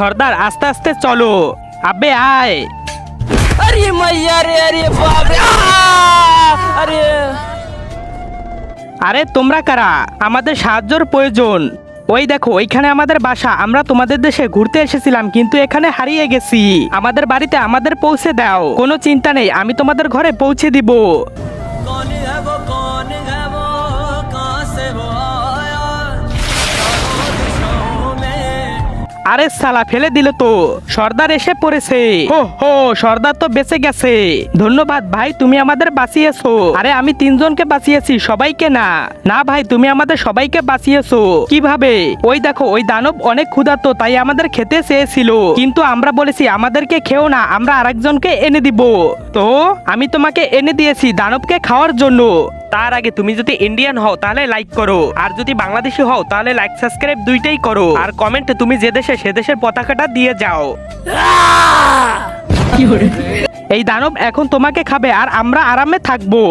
সর্দার আস্তে আস্তে চলো। আবে আয়। अरे मैया रे, अरे बाप रे, अरे আরে তোমরা কারা? আমাদের সাহায্যের প্রয়োজন। ওই দেখো ওইখানে আমাদের বাসা। আমরা তোমাদের দেশে ঘুরতে এসেছিলাম কিন্তু এখানে হারিয়ে গেছি। আমাদের বাড়িতে আমাদের পৌঁছে দাও। কোনো চিন্তা নেই, আমি তোমাদের ঘরে পৌঁছে দিব। कौन है वो, कौन है वो, कहाँ से वो आया चारों दिशाओं में। আরে সালা ফেলে দিল তো। সর্দার এসে পড়েছে। হো হো, সর্দার তো বেঁচে গেছে। ধন্যবাদ ভাই, তুমি আমাদের বাঁচিয়েছো। আরে আমি তিনজনকে বাঁচিয়েছি, সবাইকে না। না ভাই, তুমি আমাদের সবাইকে বাঁচিয়েছো। কিভাবে? ওই দেখো ওই দানব অনেক ক্ষুধার্ত, তাই আমাদের খেতে চেয়েছিল, কিন্তু আমরা বলেছি আমাদেরকে খেও না, আমরা আরেকজনকে এনে দিব। তো আমি তোমাকে এনে দিয়েছি দানবকে খাওয়ার জন্য। তার আগে তুমি যদি ইন্ডিয়ান হও তাহলে লাইক করো, আর যদি বাংলাদেশি হও তাহলে লাইক সাবস্ক্রাইব দুইটাই করো, আর কমেন্টে তুমি যে দেশে সে দেশের পতাকাটা দিয়ে যাও। এই দানব এখন তোমাকে খাবে আর আমরা আরামে থাকবো।